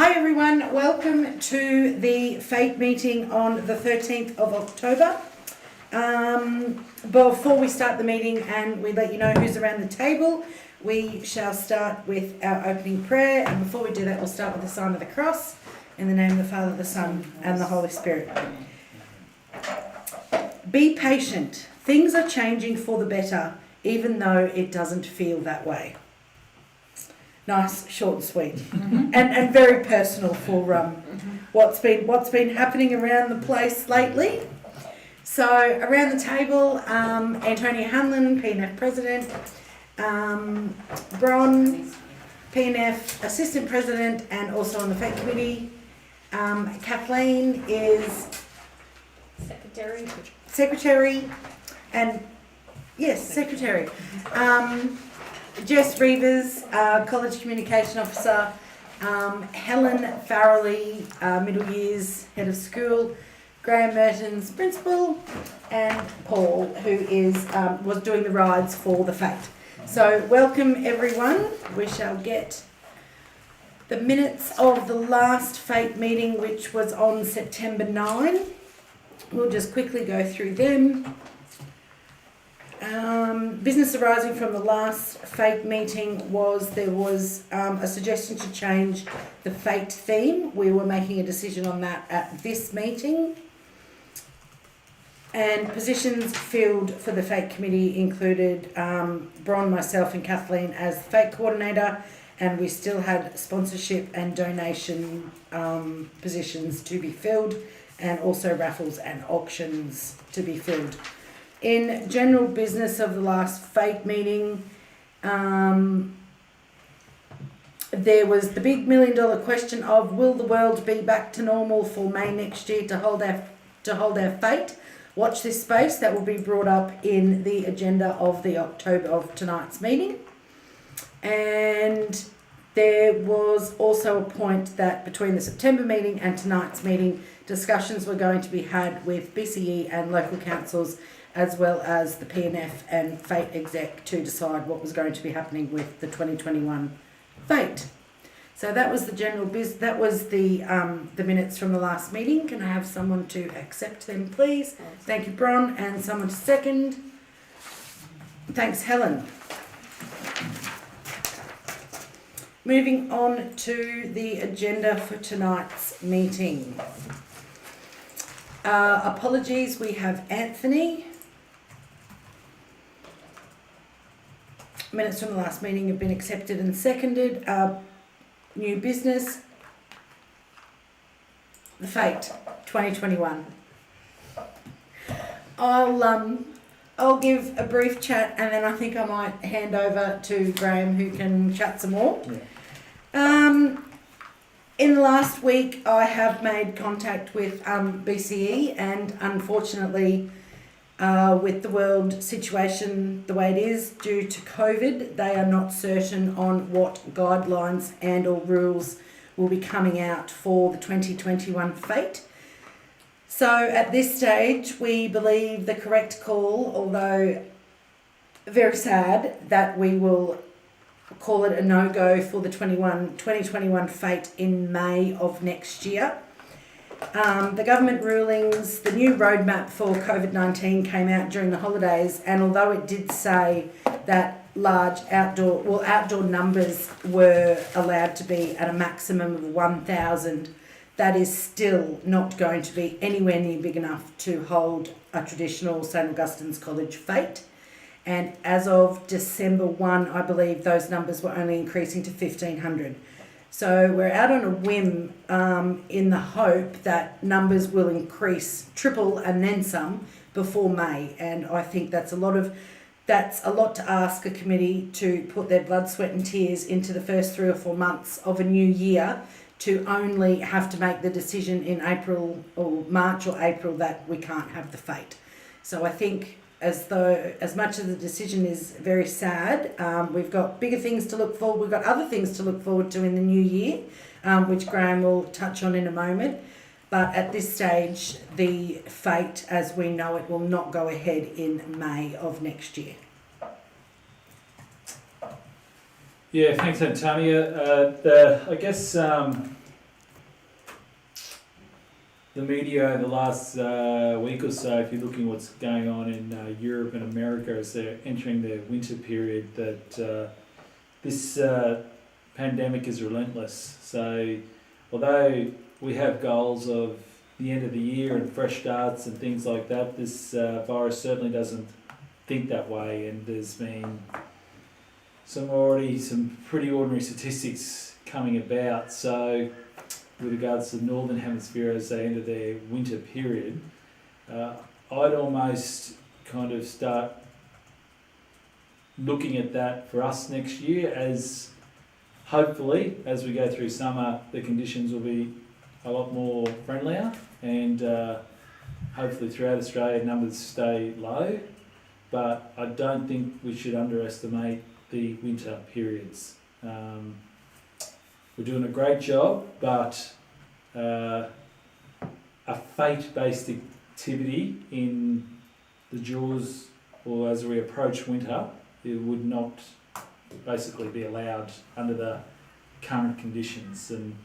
Hi everyone, welcome to the Fete meeting on the 13th of October. Before we start the meeting and we let you know who's around the table, we shall start with our opening prayer, and before we do that we'll start with the sign of the cross in the name of the Father, the Son and the Holy Spirit. Be patient, things are changing for the better even though it doesn't feel that way. Nice, short and sweet, and very personal for what's been happening around the place lately. So around the table, Antonia Hanlon, PNF President, Bron, PNF Assistant President, and also on the Fete Committee. Kathleen is Secretary, and yes, Secretary. Jess Reavers, College Communication Officer, Helen Farrelly, Middle Years Head of School, Graham Mertens, Principal, and Paul, who is was doing the rides for the Fete. So welcome everyone. We shall get the minutes of the last Fete meeting, which was on September 9. We'll just quickly go through them. Business arising from the last Fete meeting was there was a suggestion to change the Fete theme. We were making a decision on that at this meeting. And positions filled for the Fete Committee included Bron, myself and Kathleen as the Fete Coordinator, and we still had sponsorship and donation positions to be filled, and also raffles and auctions to be filled. In general business of the last Fete meeting, there was the big $1 million question of will the world be back to normal for May next year to hold our Fete. Watch this space, that will be brought up in the agenda of the October of tonight's meeting. And there was also a point that between the September meeting and tonight's meeting, discussions were going to be had with BCE and local councils, as well as the PNF and Fete exec, to decide what was going to be happening with the 2021 Fete. So that was the general that was the minutes from the last meeting. Can I have someone to accept them, please? Thank you, Bron, and someone to second. Thanks, Helen. Moving on to the agenda for tonight's meeting. Apologies, we have Anthony. Minutes from the last meeting have been accepted and seconded. New business, the Fete 2021. I'll give a brief chat, and then I think I might hand over to Graham, who can chat some more. Yeah. In the last week, I have made contact with BCE, and unfortunately, with the world situation the way it is due to COVID, they are not certain on what guidelines and or rules will be coming out for the 2021 Fete. So at this stage, we believe the correct call, although very sad, that we will call it a no-go for the 2021 Fete in May of next year. The government rulings, the new roadmap for COVID-19 came out during the holidays, and although it did say that large outdoor numbers were allowed to be at a maximum of 1,000, that is still not going to be anywhere near big enough to hold a traditional St Augustine's College Fete. And as of December 1, I believe those numbers were only increasing to 1,500. So we're out on a whim in the hope that numbers will increase, triple and then some before May. And I think that's a lot to ask a committee to put their blood, sweat and tears into the first 3 or 4 months of a new year, to only have to make the decision in April or March or April that we can't have the Fete. So I think as much as the decision is very sad, we've got bigger things to look forward. We've got other things to look forward to in the new year, which Graham will touch on in a moment. But at this stage, the Fete, as we know it, will not go ahead in May of next year. Yeah, thanks, Antonia. I guess the media over the last week or so, if you're looking what's going on in Europe and America as they're entering their winter period, that this pandemic is relentless. So although we have goals of the end of the year and fresh starts and things like that, this virus certainly doesn't think that way, and there's been some pretty ordinary statistics coming about. So with regards to the Northern Hemisphere as they enter their winter period, I'd almost kind of start looking at that for us next year, as hopefully as we go through summer the conditions will be a lot more friendlier, and hopefully throughout Australia numbers stay low. But I don't think we should underestimate the winter periods. We're doing a great job, but a fate-based activity in the jaws, or as we approach winter, it would not basically be allowed under the current conditions. And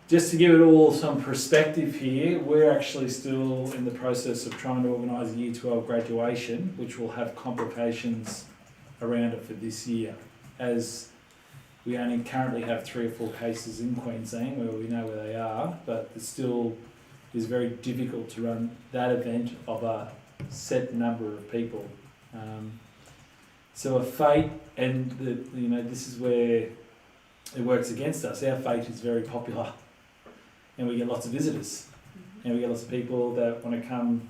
just to give it all some perspective here, we're actually still in the process of trying to organise a Year 12 graduation, which will have complications around it for this year, as we only currently have 3 or 4 cases in Queensland where we know where they are, but it still is very difficult to run that event of a set number of people. So a fete, and this is where it works against us. Our fete is very popular, and we get lots of visitors, and we get lots of people that want to come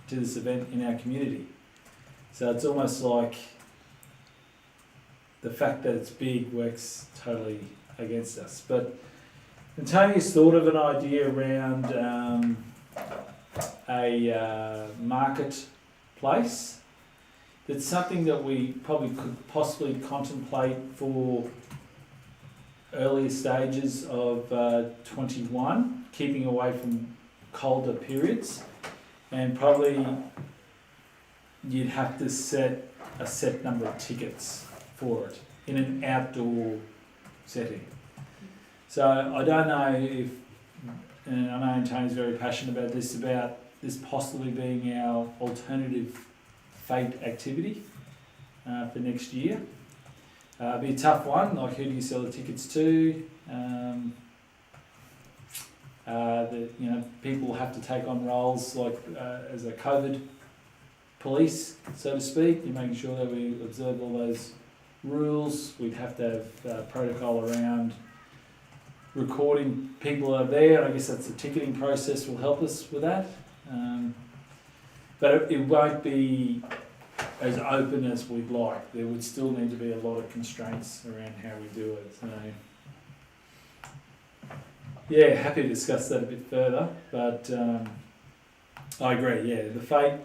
to this event in our community. So it's almost like the fact that it's big works totally against us. But Antonia's thought of an idea around a marketplace. That's something that we probably could possibly contemplate for earlier stages of 21, keeping away from colder periods, and probably you'd have to set a set number of tickets for it in an outdoor setting. So I don't know if, and I know Tony's very passionate about this possibly being our alternative fete activity for next year. It'll be a tough one, like who do you sell the tickets to? People have to take on roles like as a COVID police, so to speak. You're making sure that we observe all those rules. We'd have to have protocol around recording people that are there, and I guess that's the ticketing process will help us with that. But it won't be as open as we'd like. There would still need to be a lot of constraints around how we do it. So, yeah, happy to discuss that a bit further. But I agree, yeah, the fete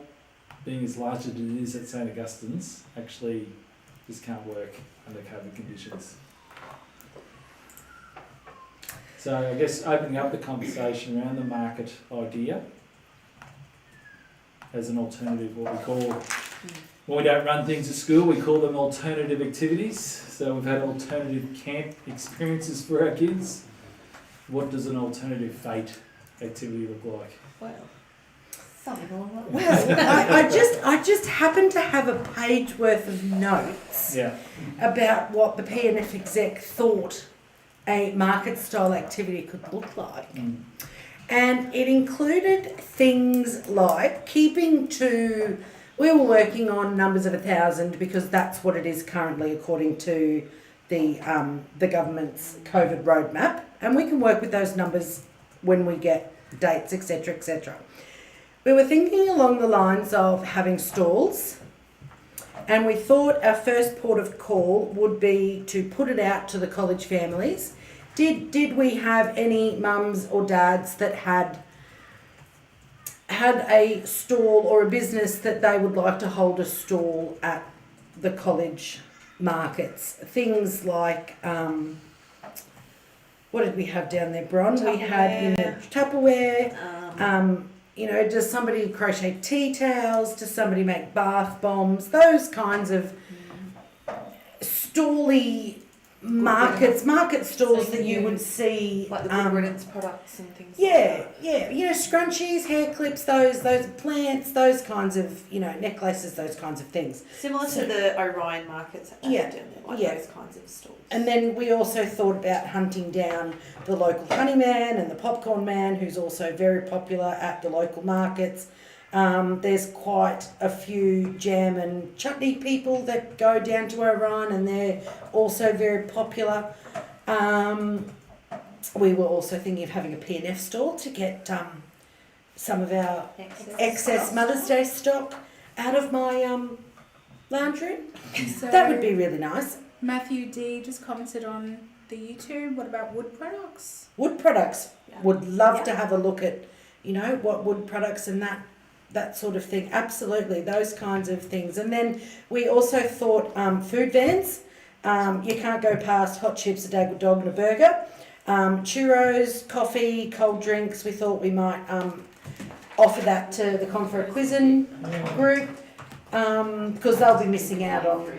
being as large as it is at St Augustine's actually just can't work under COVID conditions. So I guess opening up the conversation around the market idea as an alternative, what we call, when we don't run things at school, we call them alternative activities. So we've had alternative camp experiences for our kids. What does an alternative fete activity look like? Well, something along that. Well, I just happen to have a page worth of notes about what the PNF exec thought a market style activity could look like. And it included things like keeping to, we were working on numbers of 1,000 because that's what it is currently according to the government's COVID roadmap, and we can work with those numbers when we get dates, etc., etc. We were thinking along the lines of having stalls, and we thought our first port of call would be to put it out to the college families. Did we have any mums or dads that had a stall or a business that they would like to hold a stall at the college markets? Things like, what did we have down there, Bron? We had Tupperware. Does somebody crochet tea towels? Does somebody make bath bombs? Those kinds of stally market stalls So that you would see. Like the good riddance products and things Yeah, like yeah, scrunchies, hair clips, those plants, those kinds of, necklaces, those kinds of things. that. Similar to the Orion markets that they Yeah, have down there, like yeah. those kinds of stalls. And then we also thought about hunting down the local honey man and the popcorn man, who's also very popular at the local markets. There's quite a few jam and chutney people that go down to Orion, and they're also very popular. We were also thinking of having a P&F stall to get some of our excess Mother's Day stock out of my lounge room. So That would be really nice. Matthew D just commented on the YouTube. What about wood products? Wood products. Yeah. Would love Yeah. to have a look at, what wood products and that sort of thing. Absolutely, those kinds of things. And then we also thought food vans. You can't go past hot chips, a dog and a burger. Churros, coffee, cold drinks. We thought we might offer that to the Confra Cuisine group because they'll be missing out on,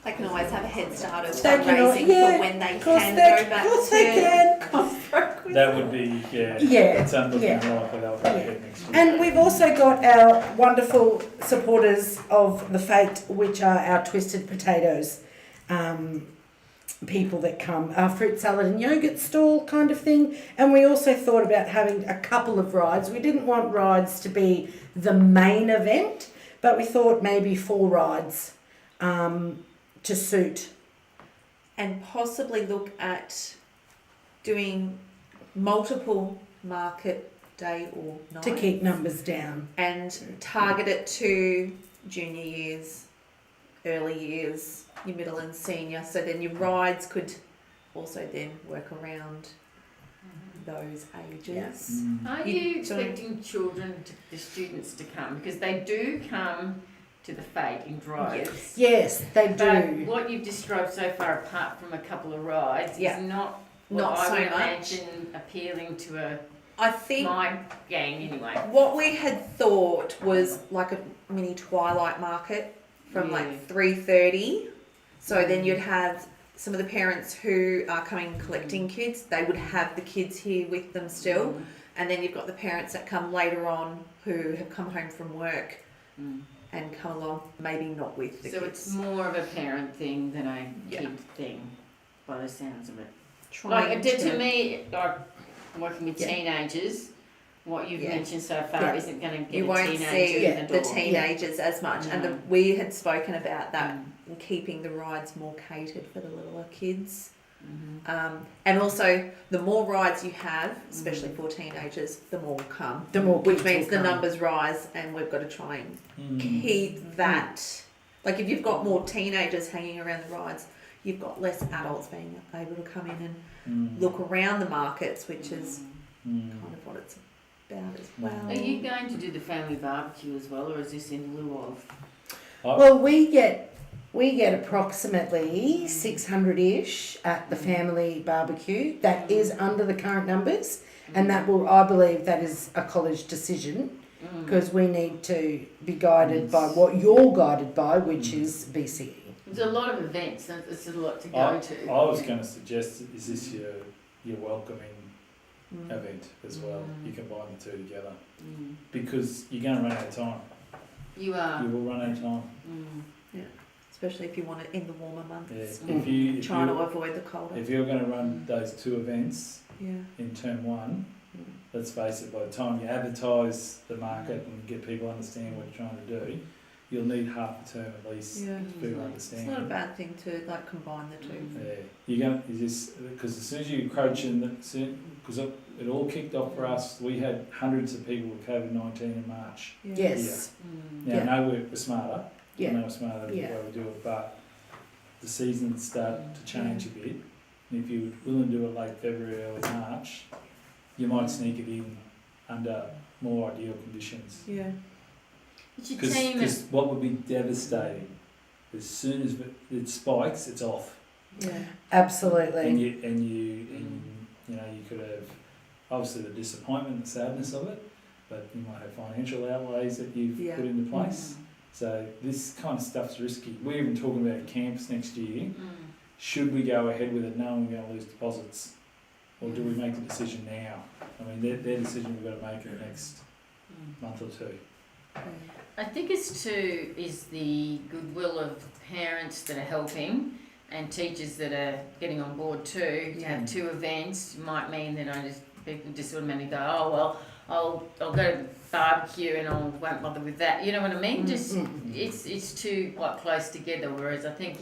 They can always have a head start of They can al- fundraising yeah, for when they of course can they- go of back course to they can. Confra. That would be, Yeah, it's unlooking yeah. likely they'll go ahead next year. And we've also got our wonderful supporters of the Fete, which are our twisted potatoes. People that come, our fruit salad and yogurt stall kind of thing. And we also thought about having a couple of rides. We didn't want rides to be the main event, but we thought maybe 4 rides to suit. And possibly look at doing multiple market day or night To keep numbers down. and target it to junior years, early years, your middle and senior, so then your rides could also then work around those ages. Mm. Are you expecting the students to come? Because they do come to the Fete in droves. Yes, they But do. what you've described so far, apart from a couple of rides, Yeah. is not what Not I so would much. imagine appealing to I think my gang anyway. what we had thought was like a mini twilight market from Yeah. like 3:30. So then you'd have some of the parents who are coming collecting kids, they would have the kids here with them still. And then you've got the parents that come later on who have come home from work Mm. and come along, maybe not with the So kids. it's more of a parent thing than a Yeah. kid thing, by the sounds of it. Trying Like, to me, like working with Yeah. teenagers, what you've Yeah. mentioned so far Yeah. isn't going to get you a won't teenager see in the the door. teenagers as much. And No. we had spoken about that, Mm. keeping the rides more catered for the littler kids. Mhm. And also, the more rides you have, especially for teenagers, the more will come. The more Which kids means will the come. numbers rise, and we've got to try and Mm. keep that. Like, if you've got more teenagers hanging around the rides, you've got less adults being able to come in and Mm. look around the markets, which is Mm. kind of what it's about as well. Are you going to do the family barbecue as well, or is this in lieu of? Well, we get approximately 600-ish at the family barbecue. That is under the current numbers, and that will, I believe, that is a college decision Mm. because we need to be guided by what you're guided by, which is BCE. There's a lot of events, and it's a lot to go I to. was going to suggest, is this your welcoming Mm. event as well? Mm. You combine the two together Mm. because you're going to run out of time. You are. You will run out of time. Mm. Especially if you want it in the warmer months. Yeah. Mm. Trying to avoid the colder. If you're going to run those 2 events Yeah. in term 1, let's face it, by the time you advertise the market and get people to understand what you're trying to do, you'll need half the term at least Yeah. for people to It's understand. not a bad thing to like combine the two. Yeah, because as soon as you encroach in, because it all kicked off for us, we had hundreds of people with COVID-19 in March. Yeah. Yes. Mm. Now, Yeah. I know we're smarter, I Yeah. know we're smarter than Yeah. the way we do it, but the seasons start to change a bit. And if you're willing to do it late February, early March, you might sneak it in under more ideal conditions. Yeah. It's your team. Because what would be devastating, as soon as it spikes, it's off. Yeah. Absolutely. And you know, you could have obviously the disappointment and sadness of it, but you might have financial outlays that you've Yeah. put into place. So this kind of stuff's risky. We're even talking about camps next year. Mm. should we go ahead with it knowing we're going to lose deposits? Or do we make the decision now? I mean, their decision we've got to make in the next month or two. I think it's the goodwill of parents that are helping and teachers that are getting on board too. To have two events might mean that people just automatically go, oh well, I'll go to the barbecue and I won't bother with that. You know what I mean? Just it's too close together. Whereas I think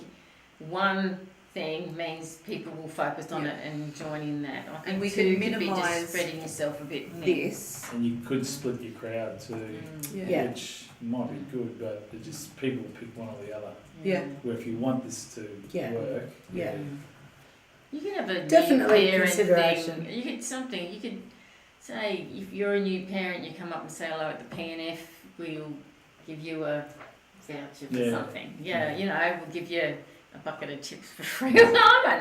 one thing means people will focus on it and join in that. I think And we two could could be just minimise spreading yourself a bit thin. this. And you could split your crowd too, Yeah. which might be good, but it just people will pick one or the other. Yeah. Where if you want this to work, Yeah. You can have a Definitely new parent consideration. thing. You could say if you're a new parent, you come up and say hello at the PNF. We'll give you a voucher for something. Yeah, you know, we'll give you a bucket of chips for free. I don't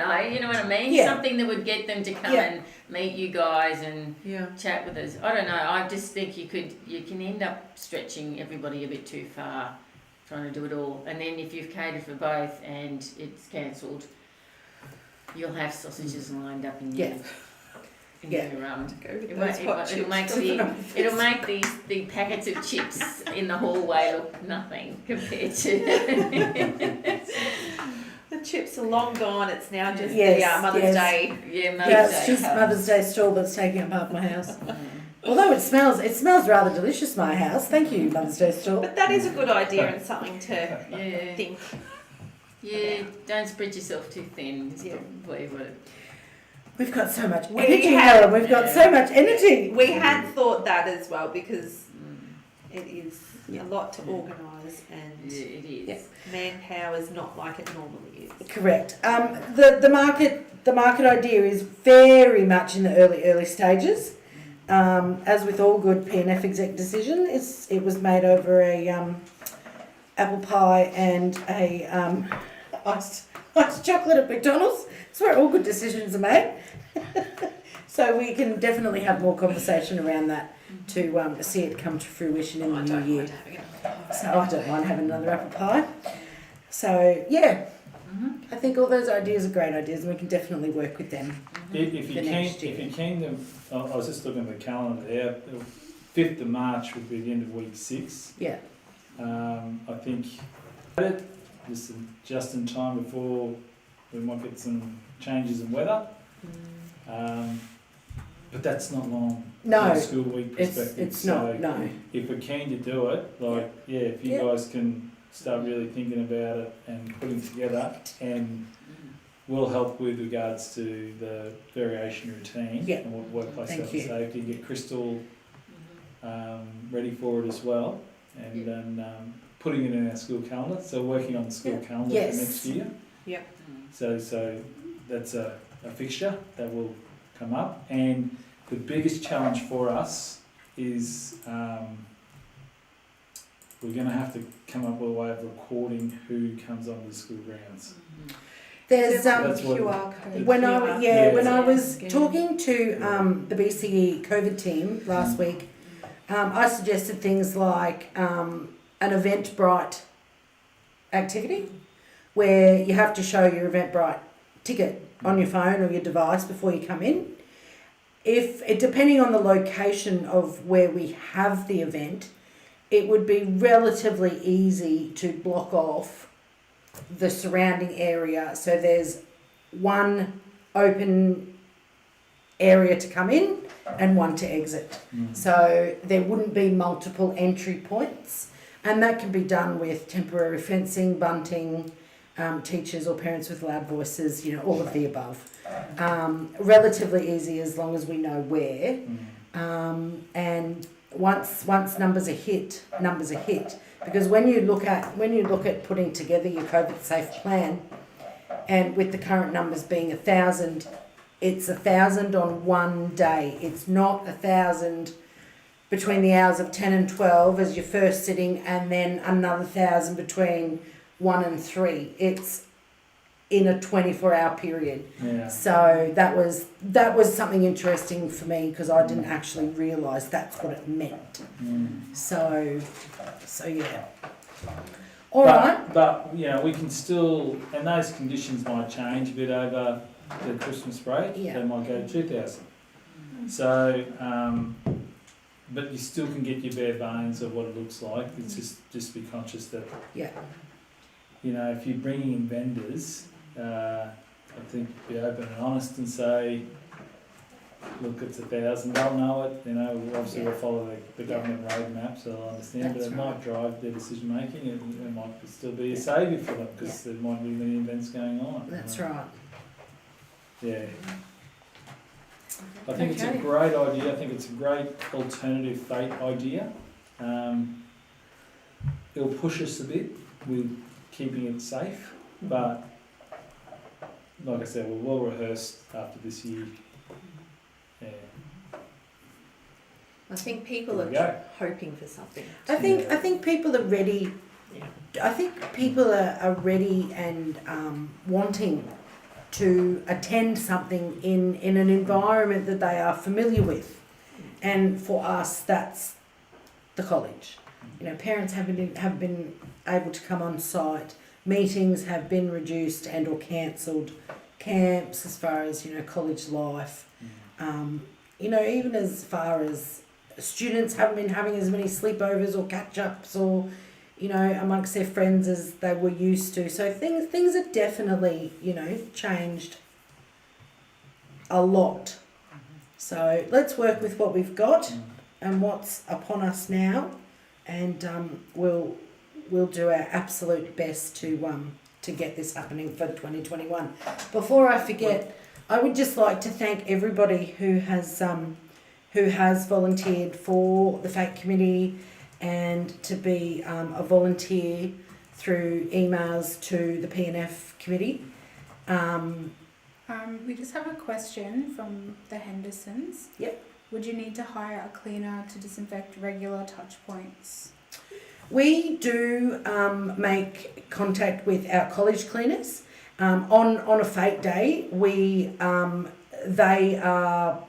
know. You know what I mean? Yeah. Something that would get them to come and meet you guys and chat with us. I don't know. I just think you can end up stretching everybody a bit too far, trying to do it all. And then if you've catered for both and it's cancelled, you'll have sausages lined up in your it'll make the packets of chips in the hallway look nothing compared to The chips are long gone. It's now just Yes, Mother's yes. Day. yeah, Mother's Yeah, Day it's just comes. Mother's Day stall that's taking up half my house. Although it smells rather delicious, my house. Thank you, Mother's Day stall. But that is a good idea and something to Yeah. think. Yeah, don't spread yourself too thin. It's probably what it. We've got so much We energy, have- Helen. We've got so much energy. We had thought that as well because it is a lot to organise and Yeah, it is. Yeah. manpower is not like it normally is. Correct. The market idea is very much in the early stages. As with all good PNF exec decision, it was made over a apple pie and a iced chocolate at McDonald's. It's where all good decisions are made. So we can definitely have more conversation around that to see it come to fruition in the new year. So I don't mind having another apple pie. So I think all those ideas are great ideas, and we can definitely work with them. If you can, I was just looking at the calendar there. The 5th of March would be the end of week 6. Yeah. I think just in time before we might get some changes in weather. But that's not long No, from a school week perspective. it's not. No. If we're keen to do it, if you guys can start really thinking about it and putting it together, and we'll help with regards to the variation routine and what workplace health and safety. Get Crystal ready for it as well, and then putting it in our school calendar. So working on the school calendar for next year. Yep. So that's a fixture that will come up, and the biggest challenge for us is we're going to have to come up with a way of recording who comes onto the school grounds. There's That's what- QR code. when I was Scan. talking to the BCE COVID team last week, I suggested things like an Eventbrite activity where you have to show your Eventbrite ticket on your phone or your device before you come in. Depending on the location of where we have the event, it would be relatively easy to block off the surrounding area. So there's one open area to come in and one to exit. So there wouldn't be multiple entry points, and that can be done with temporary fencing, bunting, teachers or parents with loud voices, all of the above. Relatively easy as long as we know where. And once numbers are hit, because when you look at putting together your COVID safe plan, and with the current numbers being 1,000, it's 1,000 on one day. It's not 1,000 between the hours of 10 and 12 as your first sitting, and then another 1,000 between 1 and 3. It's in a 24-hour period. Yeah. So that was something interesting for me because I didn't actually realise that's what it meant. So yeah. All right. But, you know, we can still, and those conditions might change a bit over the Christmas break. Yeah. They might go to 2,000. So, but you still can get your bare bones of what it looks like. It's just be conscious that, Yeah. you know, if you're bringing in vendors, I think be open and honest and say, look, it's 1,000. They'll know it. You know, obviously we'll follow the government roadmap, so they'll understand. That's but it right. might drive their decision making. It might still be a saviour for them because there might be many events going on. That's right. Yeah. I think it's a Okay. great idea. I think it's a great alternative fate idea. It'll push us a bit with keeping it safe, but like I said, we're well rehearsed after this year. Yeah. I think people There we go. are hoping for something. I think people are ready. I think people are ready and wanting to attend something in an environment that they are familiar with, and for us, that's the college. You know, parents have been able to come on site. Meetings have been reduced and or cancelled. Camps, as far as college life. You know, even as far as students haven't been having as many sleepovers or catch-ups or, amongst their friends as they were used to. So things are definitely, changed a lot. So let's work with what we've got and what's upon us now, and we'll do our absolute best to get this happening for 2021. Before I forget, I would just like to thank everybody who has volunteered for the Fete Committee and to be a volunteer through emails to the P&F Committee. We just have a question from the Hendersons. Yep. Would you need to hire a cleaner to disinfect regular touch points? We do make contact with our college cleaners. On a Fete day, they are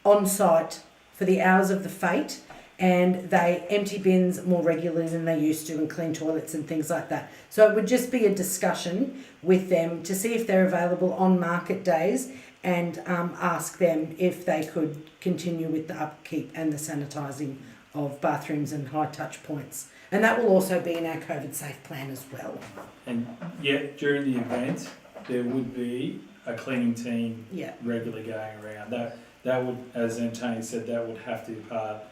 on site for the hours of the Fete, and they empty bins more regularly than they used to and clean toilets and things like that. So it would just be a discussion with them to see if they're available on market days and ask them if they could continue with the upkeep and the sanitising of bathrooms and high touch points. And that will also be in our COVID safe plan as well. And yet, during the event, there would be a cleaning team regularly going around. That would, as Antonio said, that would have to be part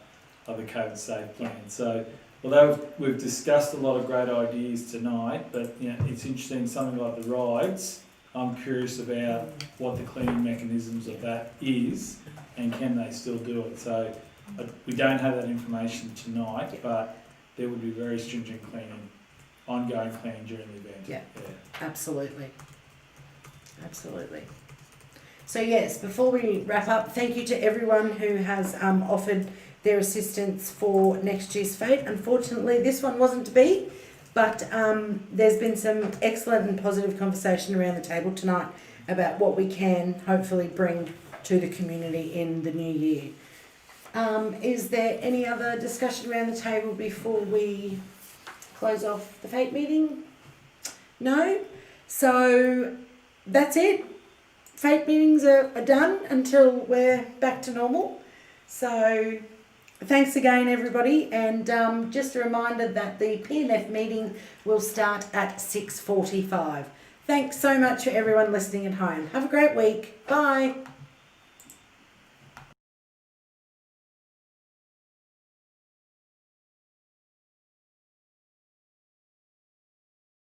of the COVID safe plan. So, although we've discussed a lot of great ideas tonight, but it's interesting, something like the rides, I'm curious about what the cleaning mechanisms of that is and can they still do it. So, we don't have that information tonight, but there would be very stringent cleaning, ongoing cleaning during the event. Yeah. Absolutely. So yes, before we wrap up, thank you to everyone who has offered their assistance for next year's Fete. Unfortunately, this one wasn't to be, but there's been some excellent and positive conversation around the table tonight about what we can hopefully bring to the community in the new year. Is there any other discussion around the table before we close off the Fete meeting? No? So that's it. Fete meetings are done until we're back to normal. So thanks again, everybody. And just a reminder that the P&F meeting will start at 6:45. Thanks so much for everyone listening at home. Have a great week. Bye.